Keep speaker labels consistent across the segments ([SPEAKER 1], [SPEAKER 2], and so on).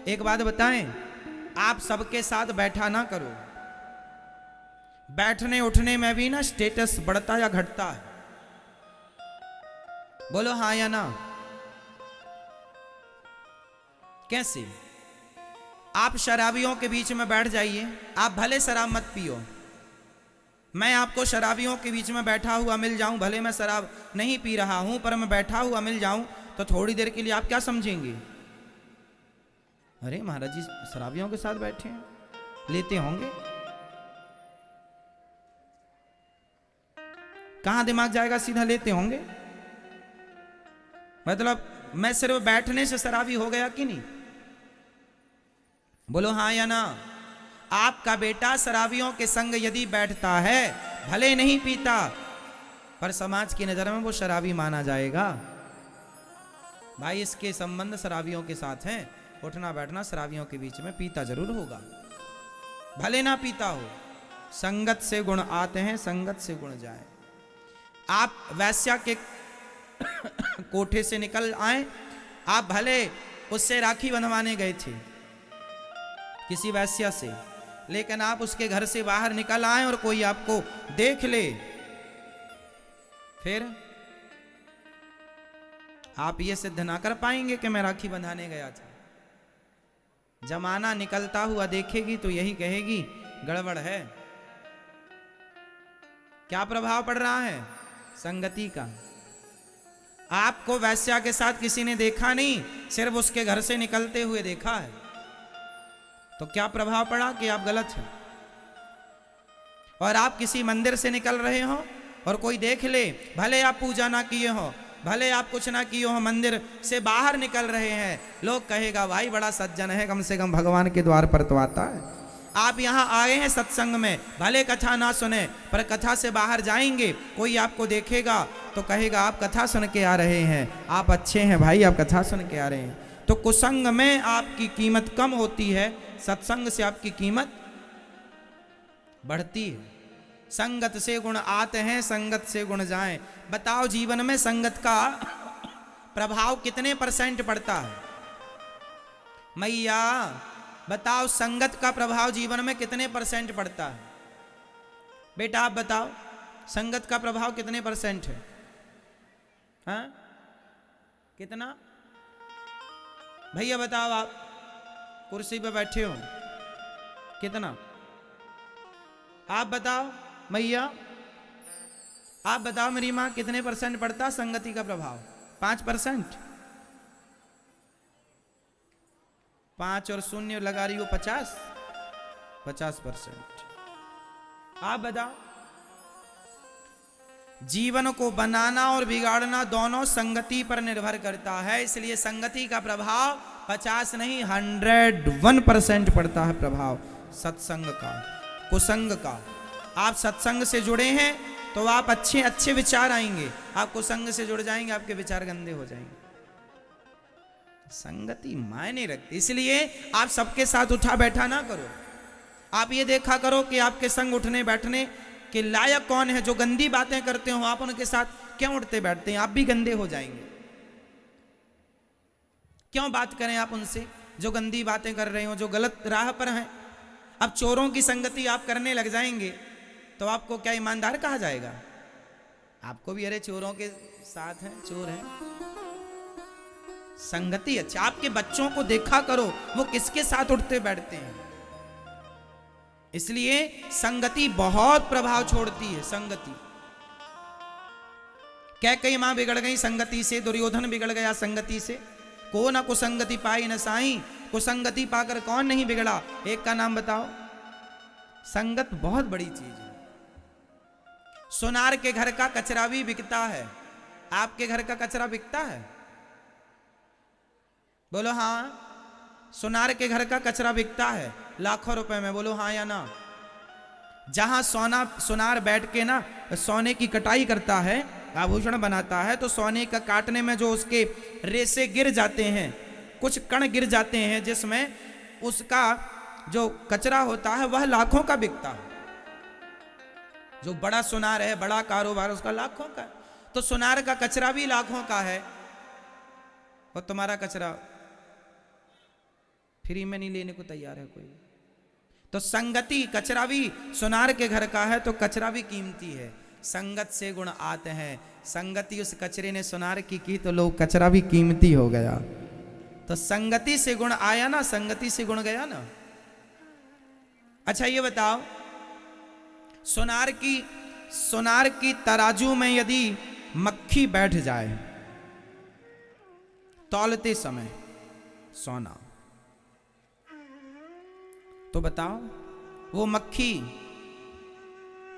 [SPEAKER 1] एक बात बताएं, आप सबके साथ बैठा ना करो। बैठने उठने में भी ना स्टेटस बढ़ता या घटता है। बोलो हाँ या ना। कैसे? आप शराबियों के बीच में बैठ जाइए, आप भले शराब मत पियो, मैं आपको शराबियों के बीच में बैठा हुआ मिल जाऊं, भले मैं शराब नहीं पी रहा हूं पर मैं बैठा हुआ मिल जाऊं, तो थोड़ी देर के लिए आप क्या समझेंगे? अरे महाराज जी शराबियों के साथ बैठे हैं, लेते होंगे। कहां दिमाग जाएगा? सीधा लेते होंगे। मतलब मैं सिर्फ बैठने से शराबी हो गया कि नहीं? बोलो हाँ या ना। आपका बेटा शराबियों के संग यदि बैठता है, भले नहीं पीता, पर समाज की नजर में वो शराबी माना जाएगा। भाई इसके संबंध शराबियों के साथ हैं, उठना बैठना शराबियों के बीच में, पीता जरूर होगा, भले ना पीता हो। संगत से गुण आते हैं, संगत से गुण जाए। आप वैश्या के कोठे से निकल आए, आप भले उससे राखी बंधवाने गए थे किसी वैश्या से, लेकिन आप उसके घर से बाहर निकल आए और कोई आपको देख ले, फिर आप ये सिद्ध ना कर पाएंगे कि मैं राखी बंधाने गया था। जमाना निकलता हुआ देखेगी तो यही कहेगी गड़बड़ है। क्या प्रभाव पड़ रहा है? संगति का। आपको वैश्या के साथ किसी ने देखा नहीं, सिर्फ उसके घर से निकलते हुए देखा है, तो क्या प्रभाव पड़ा कि आप गलत हैं। और आप किसी मंदिर से निकल रहे हो और कोई देख ले, भले आप पूजा ना किए हो, भले आप कुछ ना किए हो, मंदिर से बाहर निकल रहे हैं, लोग कहेगा भाई बड़ा सज्जन है, कम से कम भगवान के द्वार पर तो आता है। आप यहाँ आए हैं सत्संग में, भले कथा ना सुने, पर कथा से बाहर जाएंगे, कोई आपको देखेगा तो कहेगा आप कथा सुन के आ रहे हैं, आप अच्छे हैं भाई, आप कथा सुन के आ रहे हैं। तो कुसंग में आपकी कीमत कम होती है, सत्संग से आपकी कीमत बढ़ती है। संगत से गुण आते हैं, संगत से गुण जाएं। बताओ जीवन में संगत का प्रभाव कितने % पड़ता है? मैया बताओ संगत का प्रभाव जीवन में कितने % पड़ता है? बेटा आप बताओ संगत का प्रभाव कितने % है? हाँ कितना? भैया बताओ, आप कुर्सी पे बैठे हो, कितना? आप बताओ मैया, आप बताओ मेरी मां, कितने % पड़ता संगति का प्रभाव? 5%? 5 और 0 लगा रही हो 50%। आप बताओ। जीवन को बनाना और बिगाड़ना दोनों संगति पर निर्भर करता है, इसलिए संगति का प्रभाव 50 नहीं 101% पड़ता है प्रभाव सत्संग का, कुसंग का। आप सत्संग से जुड़े हैं तो आप अच्छे अच्छे विचार आएंगे, आप कुसंग से जुड़ जाएंगे आपके विचार गंदे हो जाएंगे। संगति मायने रखती, इसलिए आप सबके साथ उठा बैठा ना करो। आप ये देखा करो कि आपके संग उठने बैठने के लायक कौन है। जो गंदी बातें करते हो आप उनके साथ क्यों उठते बैठते हैं? आप भी गंदे हो जाएंगे। क्यों बात करें आप उनसे जो गंदी बातें कर रहे हो, जो गलत राह पर हैं? अब चोरों की संगति आप करने लग जाएंगे तो आपको क्या ईमानदार कहा जाएगा? आपको भी अरे चोरों के साथ हैं, चोर हैं। संगति अच्छा। आपके बच्चों को देखा करो वो किसके साथ उठते बैठते हैं। इसलिए संगति बहुत प्रभाव छोड़ती है। संगति क्या कई मां बिगड़ गई संगति से, दुर्योधन बिगड़ गया संगति से। को ना कुसंगति पाई न साई, कुसंगति पाकर कौन नहीं बिगड़ा? एक का नाम बताओ। संगत बहुत बड़ी चीज है। सोनार के घर का कचरा भी बिकता है, आपके घर का कचरा बिकता है? बोलो हाँ। सोनार के घर का कचरा बिकता है लाखों रुपए में, बोलो हाँ या ना। जहां सोनार बैठ के ना सोने की कटाई करता है, आभूषण बनाता है, तो सोने का काटने में जो उसके रेसे गिर जाते हैं, कुछ कण गिर जाते हैं, जिसमें उसका जो कचरा होता है वह लाखों का बिकता है। जो बड़ा सोनार है, बड़ा कारोबार, उसका लाखों का। तो सोनार का कचरा भी लाखों का है और तुम्हारा कचरा फ्री में नहीं लेने को तैयार है कोई। तो संगति, कचरा भी सुनार के घर का है तो कचरा भी कीमती है। संगत से गुण आते हैं। संगति उस कचरे ने सुनार की तो लोग कचरा भी कीमती हो गया। तो संगति से गुण आया ना, संगति से गुण गया ना। अच्छा ये बताओ, सुनार की तराजू में यदि मक्खी बैठ जाए तौलते समय सोना, तो बताओ वो मक्खी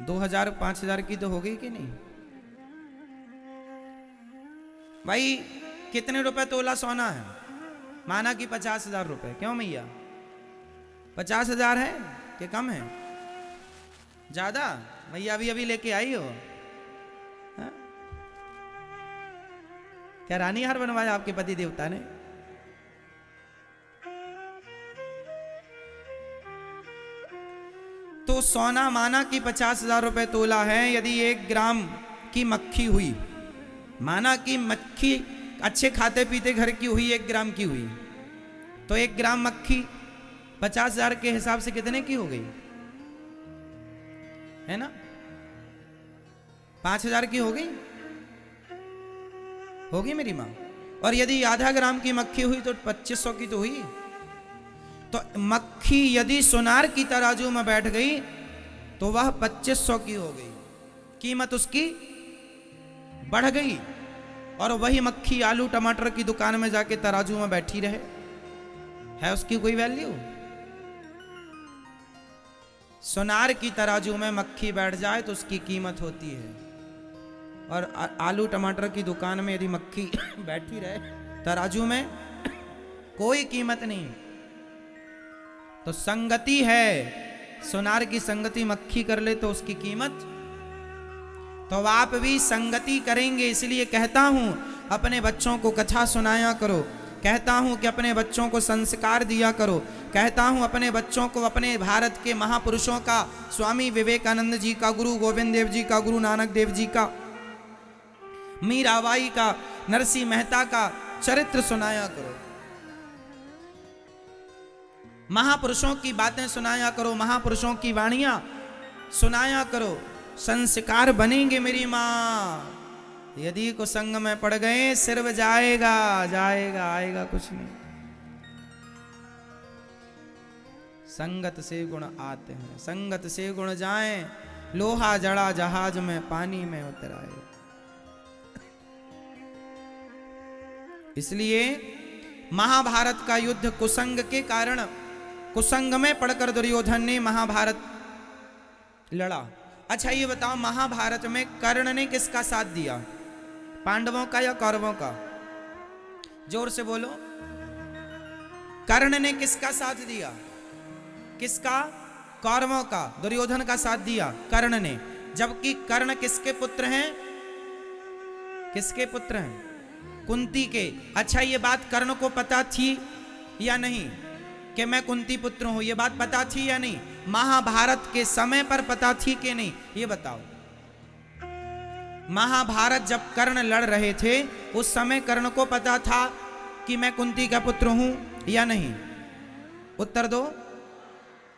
[SPEAKER 1] 2000-5000 की तो हो गई कि नहीं? भाई कितने रुपए तोला सोना है? माना कि 50,000 रुपए। क्यों मैया 50,000 है कि कम है? ज्यादा? मैया अभी लेके आई हो? हा? क्या रानी हार बनवाया आपके पति देवता ने? तो सोना माना कि 50,000 रुपए तोला है। यदि 1 ग्राम की मक्खी हुई, माना कि मक्खी अच्छे खाते पीते घर की हुई, 1 ग्राम की हुई, तो 1 ग्राम मक्खी 50,000 के हिसाब से कितने की हो गई? है ना? 5,000 की हो गई? होगी मेरी मां। और यदि आधा ग्राम की मक्खी हुई तो 2500 की तो हुई। तो मक्खी यदि सुनार की तराजू में बैठ गई तो वह 2500 की हो गई, कीमत उसकी बढ़ गई। और वही मक्खी आलू टमाटर की दुकान में जाके तराजू में बैठी रहे, है उसकी कोई वैल्यू? सुनार की तराजू में मक्खी बैठ जाए तो उसकी कीमत होती है। और आलू टमाटर की दुकान में यदि मक्खी बैठी रहे तराजू में, कोई कीमत नहीं। तो संगति है, सुनार की संगति मक्खी कर ले तो उसकी कीमत। तो आप भी संगति करेंगे, इसलिए कहता हूं अपने बच्चों को कथा सुनाया करो, कहता हूं कि अपने बच्चों को संस्कार दिया करो, कहता हूं अपने बच्चों को अपने भारत के महापुरुषों का, स्वामी विवेकानंद जी का, गुरु गोविंद देव जी का, गुरु नानक देव जी का, मीराबाई का, नरसिंह मेहता का चरित्र सुनाया करो। महापुरुषों की बातें सुनाया करो, महापुरुषों की वाणियां सुनाया करो। संस्कार बनेंगे मेरी मां। यदि को संग में पड़ गए सिर्फ जाएगा, आएगा कुछ नहीं। संगत से गुण आते हैं, संगत से गुण जाएं, लोहा जड़ा जहाज में पानी में उतर आए। इसलिए महाभारत का युद्ध कुसंग के कारण, कुसंग में पड़कर दुर्योधन ने महाभारत लड़ा। अच्छा ये बताओ, महाभारत में कर्ण ने किसका साथ दिया? पांडवों का या कौरवों का? जोर से बोलो। कर्ण ने किसका साथ दिया? किसका? कौरवों का। दुर्योधन का साथ दिया कर्ण ने। जबकि कर्ण किसके पुत्र हैं? किसके पुत्र हैं? कुंती के। अच्छा ये बात कर्ण को पता थी या नहीं कि मैं कुंती पुत्र हूं? ये बात पता थी या नहीं? महाभारत के समय पर पता थी कि नहीं, ये बताओ। महाभारत जब कर्ण लड़ रहे थे उस समय कर्ण को पता था कि मैं कुंती का पुत्र हूं या नहीं? उत्तर दो।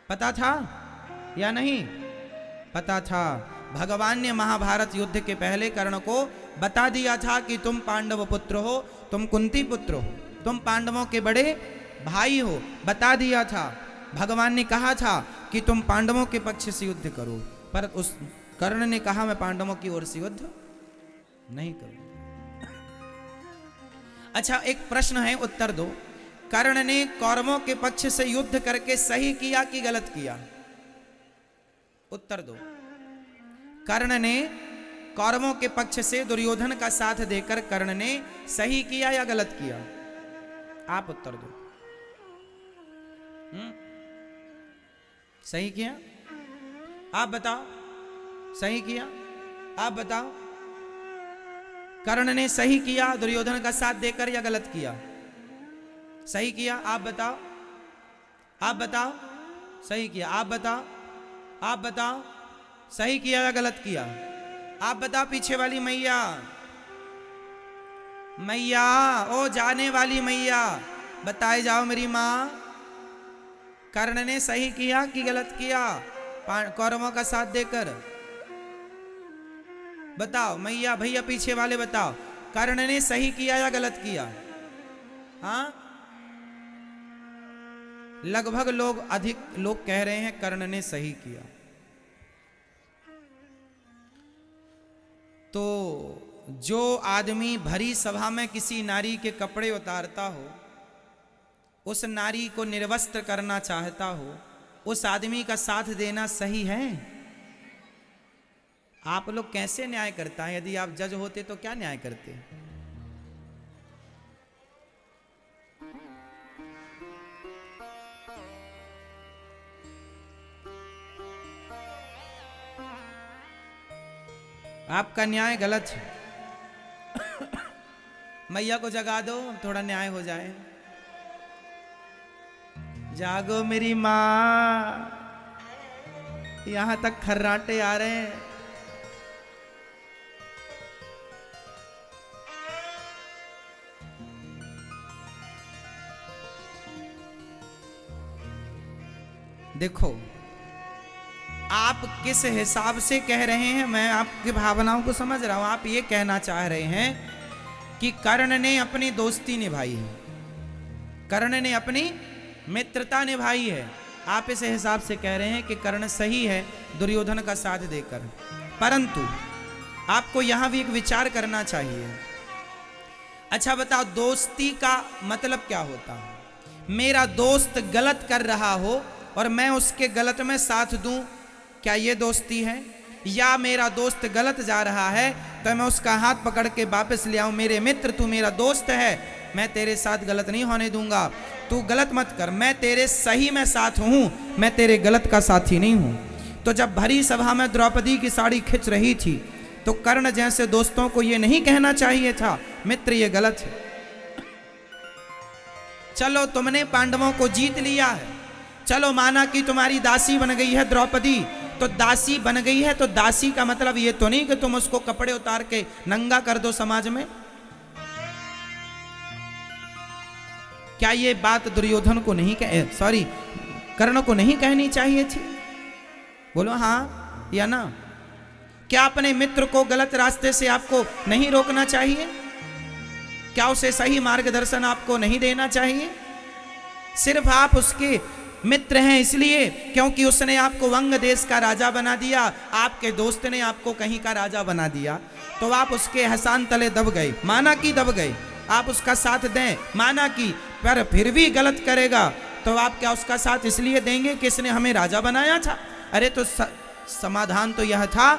[SPEAKER 1] पता था या नहीं? पता था। भगवान ने महाभारत युद्ध के पहले कर्ण को बता दिया था कि तुम पांडव पुत्र हो, तुम कुंती पुत्र हो, तुम पांडवों के बड़े भाई हो। बता दिया था। भगवान ने कहा था कि तुम पांडवों के पक्ष से युद्ध करो, पर उस कर्ण ने कहा मैं पांडवों की ओर से युद्ध नहीं करूं। अच्छा एक प्रश्न है, उत्तर दो। कर्ण ने कौरवों के पक्ष से युद्ध करके सही किया कि गलत किया? उत्तर दो। कर्ण ने कौरवों के पक्ष से दुर्योधन का साथ देकर कर्ण ने सही किया या गलत किया? आप उत्तर दो। सही किया? आप बताओ। सही किया? आप बताओ। कर्ण ने सही किया दुर्योधन का साथ देकर या गलत किया? सही किया? आप बताओ। आप बताओ। सही किया? आप बताओ। आप बताओ। सही किया या गलत किया? आप बताओ। पीछे वाली मैया, मैया, ओ जाने वाली मैया, बताए जाओ मेरी माँ। कर्ण ने सही किया कि गलत किया कौरवों का साथ देकर? बताओ मैया भैया पीछे वाले बताओ, कर्ण ने सही किया या गलत किया? हाँ, लगभग लोग अधिक लोग कह रहे हैं कर्ण ने सही किया। तो जो आदमी भरी सभा में किसी नारी के कपड़े उतारता हो, उस नारी को निर्वस्त्र करना चाहता हो, उस आदमी का साथ देना सही है? आप लोग कैसे न्याय करता है? यदि आप जज होते तो क्या न्याय करते? आपका न्याय गलत है। मैया को जगा दो, थोड़ा न्याय हो जाए। जागो मेरी माँ, यहां तक खर्राटे आ रहे हैं। देखो आप किस हिसाब से कह रहे हैं, मैं आपकी भावनाओं को समझ रहा हूं। आप ये कहना चाह रहे हैं कि कर्ण ने अपनी दोस्ती निभाई है, कर्ण ने अपनी मित्रता निभाई है। आप इस हिसाब से कह रहे हैं कि कर्ण सही है दुर्योधन का साथ देकर। परंतु आपको यहां भी एक विचार करना चाहिए। अच्छा बताओ, दोस्ती का मतलब क्या होता है? मेरा दोस्त गलत कर रहा हो और मैं उसके गलत में साथ दूं, क्या ये दोस्ती है? या मेरा दोस्त गलत जा रहा है तो मैं उसका हाथ पकड़ के वापस ले आऊं, मेरे मित्र तू मेरा दोस्त है, मैं तेरे साथ गलत नहीं होने दूंगा, तू गलत मत कर, मैं तेरे सही में साथ हूं, मैं तेरे गलत का साथी नहीं हूं। तो जब भरी सभा में द्रौपदी की साड़ी खिंच रही थी तो कर्ण जैसे दोस्तों को यह नहीं कहना चाहिए था मित्र ये गलत है। चलो तुमने पांडवों को जीत लिया है, चलो माना कि तुम्हारी दासी बन गई है द्रौपदी, तो दासी बन गई है तो दासी का मतलब ये तो नहीं कि तुम उसको कपड़े उतार के नंगा कर दो समाज में। क्या ये बात दुर्योधन को नहीं कर्ण को नहीं कहनी चाहिए थी? बोलो हाँ या ना। क्या अपने मित्र को गलत रास्ते से आपको नहीं रोकना चाहिए? क्या उसे सही मार्गदर्शन आपको नहीं देना चाहिए? सिर्फ आप उसके मित्र हैं इसलिए क्योंकि उसने आपको वंग देश का राजा बना दिया, आपके दोस्त ने आपको कहीं का राजा बना दिया, तो आप उसके एहसान तले दब गए। माना कि दब गए, आप उसका साथ दें, माना कि पर फिर भी गलत करेगा तो आप क्या उसका साथ इसलिए देंगे कि इसने हमें राजा बनाया था? अरे तो समाधान तो यह था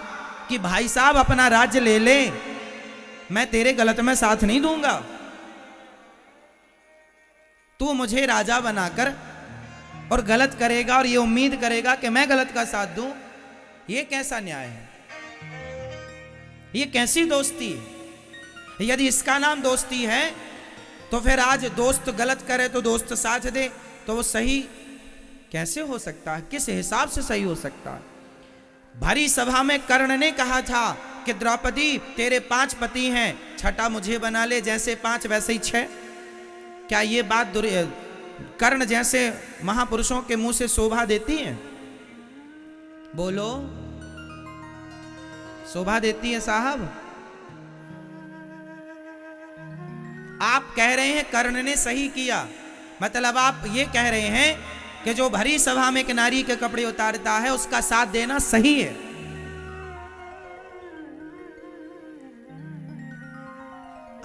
[SPEAKER 1] कि भाई साहब अपना राज्य ले ले, मैं तेरे गलत में साथ नहीं दूंगा, तू मुझे राजा बनाकर और गलत करेगा और ये उम्मीद करेगा कि मैं गलत का साथ दूं। ये कैसा न्याय है? ये कैसी दोस्ती है? यदि इसका नाम दोस्ती है तो फिर आज दोस्त गलत करे तो दोस्त साथ दे, तो वो सही कैसे हो सकता है? किस हिसाब से सही हो सकता है? भरी सभा में कर्ण ने कहा था कि द्रौपदी तेरे 5 पति हैं, छठा मुझे बना ले, जैसे 5 वैसे ही 6। क्या ये बात कर्ण जैसे महापुरुषों के मुंह से शोभा देती है? बोलो, शोभा देती है साहब? आप कह रहे हैं कर्ण ने सही किया, मतलब आप ये कह रहे हैं कि जो भरी सभा में एक नारी के कपड़े उतारता है उसका साथ देना सही है।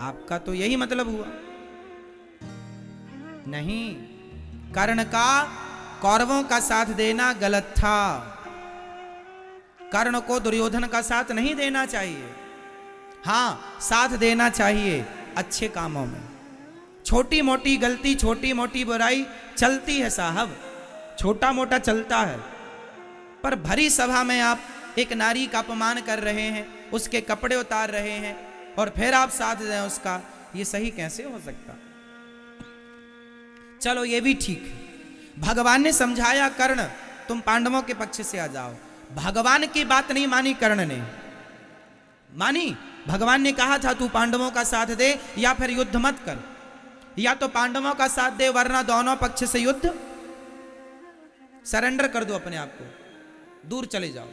[SPEAKER 1] आपका तो यही मतलब हुआ। नहीं, कर्ण का कौरवों का साथ देना गलत था। कर्ण को दुर्योधन का साथ नहीं देना चाहिए। हां, साथ देना चाहिए अच्छे कामों में। छोटी मोटी गलती, छोटी मोटी बुराई चलती है साहब, छोटा मोटा चलता है, पर भरी सभा में आप एक नारी का अपमान कर रहे हैं, उसके कपड़े उतार रहे हैं और फिर आप साथ दें उसका, ये सही कैसे हो सकता? चलो ये भी ठीक है, भगवान ने समझाया कर्ण तुम पांडवों के पक्ष से आ जाओ। भगवान की बात नहीं मानी कर्ण ने, मानी? भगवान ने कहा था तू पांडवों का साथ दे या फिर युद्ध मत कर, या तो पांडवों का साथ दे वरना दोनों पक्ष से युद्ध। सरेंडर कर दो अपने आप को, दूर चले जाओ,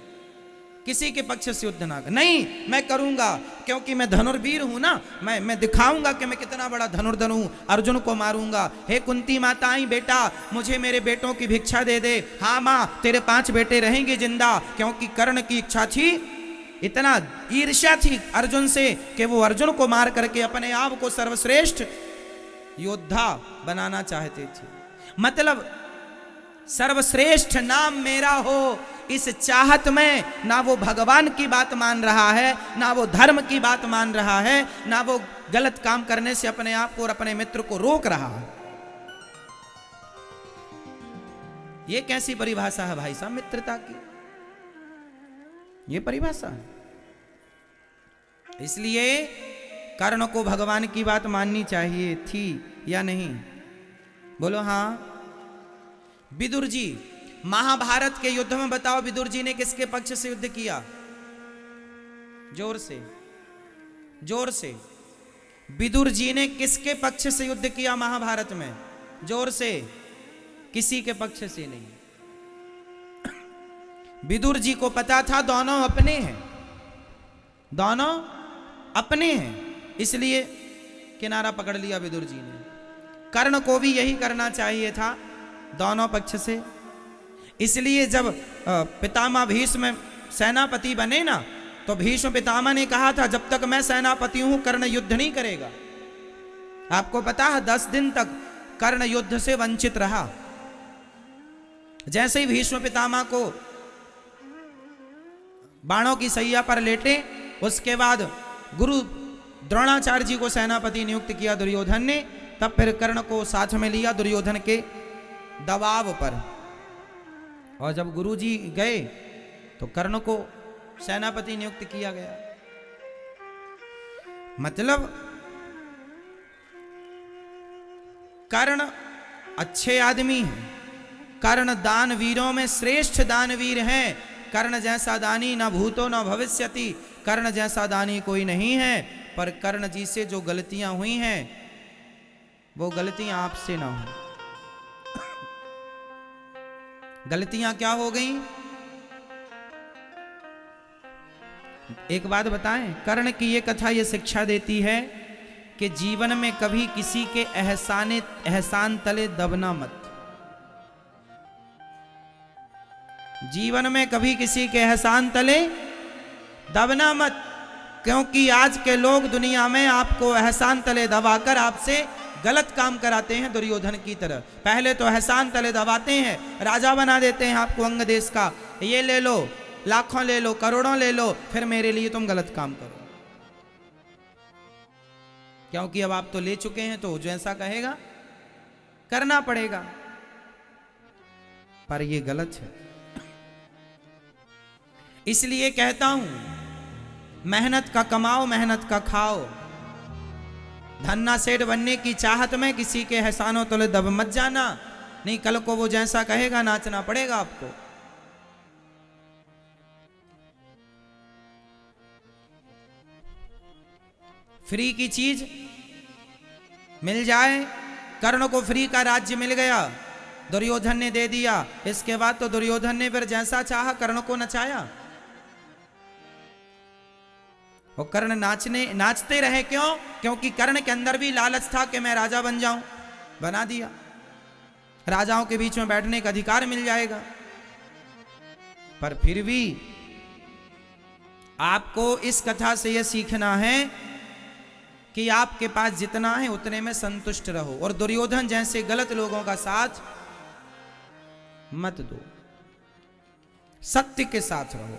[SPEAKER 1] किसी के पक्ष से युद्ध ना कर। नहीं, मैं करूंगा क्योंकि मैं धनुर्वीर हूं ना, मैं दिखाऊंगा कि मैं कितना बड़ा धनुर्धर हूं, अर्जुन को मारूंगा। हे कुंती माता, आई बेटा मुझे मेरे बेटों की भिक्षा दे दे। हाँ माँ, तेरे 5 बेटे रहेंगे जिंदा, क्योंकि कर्ण की इच्छा थी, इतना ईर्ष्या थी अर्जुन से कि वो अर्जुन को मार करके अपने आप को सर्वश्रेष्ठ योद्धा बनाना चाहते थे। मतलब सर्वश्रेष्ठ नाम मेरा हो, इस चाहत में ना वो भगवान की बात मान रहा है, ना वो धर्म की बात मान रहा है, ना वो गलत काम करने से अपने आप को और अपने मित्र को रोक रहा है। ये कैसी परिभाषा है भाई साहब मित्रता की? ये परिभाषा है। इसलिए कर्ण को भगवान की बात माननी चाहिए थी या नहीं? बोलो हाँ। विदुर जी, महाभारत के युद्ध में बताओ विदुर जी ने किसके पक्ष से युद्ध किया? जोर से, जोर से। विदुर जी ने किसके पक्ष से युद्ध किया महाभारत में? जोर से। किसी के पक्ष से नहीं। विदुर जी को पता था दोनों अपने हैं, दोनों अपने हैं, इसलिए किनारा पकड़ लिया विदुर जी ने। कर्ण को भी यही करना चाहिए था, दोनों पक्ष से। इसलिए जब पितामह भीष्म सेनापति बने ना, तो भीष्म पितामह ने कहा था जब तक मैं सेनापति हूं कर्ण युद्ध नहीं करेगा। आपको पता है 10 दिन तक कर्ण युद्ध से वंचित रहा। जैसे ही भीष्म पितामह को बाणों की सैया पर लेटे, उसके बाद गुरु द्रोणाचार्य जी को सेनापति नियुक्त किया दुर्योधन ने, तब फिर कर्ण को साथ में लिया दुर्योधन के दबाव पर। और जब गुरु जी गए तो कर्ण को सेनापति नियुक्त किया गया। मतलब कर्ण अच्छे आदमी हैं, कर्ण दानवीरों में श्रेष्ठ दानवीर हैं। कर्ण जैसा दानी न भूतो न भविष्यति, कर्ण जैसा दानी कोई नहीं है। पर कर्ण जी से जो गलतियां हुई हैं वो गलतियां आपसे ना हो। गलतियां क्या हो गई? एक बात बताएं, कर्ण की ये कथा ये शिक्षा देती है कि जीवन में कभी किसी के एहसान तले दबना मत। जीवन में कभी किसी के एहसान तले दबना मत, क्योंकि आज के लोग दुनिया में आपको एहसान तले दबाकर आपसे गलत काम कराते हैं। दुर्योधन की तरह पहले तो एहसान तले दबाते हैं, राजा बना देते हैं आपको अंग देश का, ये ले लो, लाखों ले लो, करोड़ों ले लो, फिर मेरे लिए तुम गलत काम करो। क्योंकि अब आप तो ले चुके हैं, तो जैसा कहेगा करना पड़ेगा। पर ये गलत है। इसलिए कहता हूं, मेहनत का कमाओ, मेहनत का खाओ। धन्ना सेठ बनने की चाहत में किसी के एहसानों तले दब मत जाना, नहीं कल को वो जैसा कहेगा नाचना पड़ेगा आपको। फ्री की चीज मिल जाए, कर्ण को फ्री का राज्य मिल गया, दुर्योधन ने दे दिया। इसके बाद तो दुर्योधन ने फिर जैसा चाहा कर्ण को नचाया। वो कर्ण नाचते रहे। क्यों? क्योंकि कर्ण के अंदर भी लालच था कि मैं राजा बन जाऊं, बना दिया। राजाओं के बीच में बैठने का अधिकार मिल जाएगा। पर फिर भी आपको इस कथा से यह सीखना है कि आपके पास जितना है उतने में संतुष्ट रहो, और दुर्योधन जैसे गलत लोगों का साथ मत दो, सत्य के साथ रहो।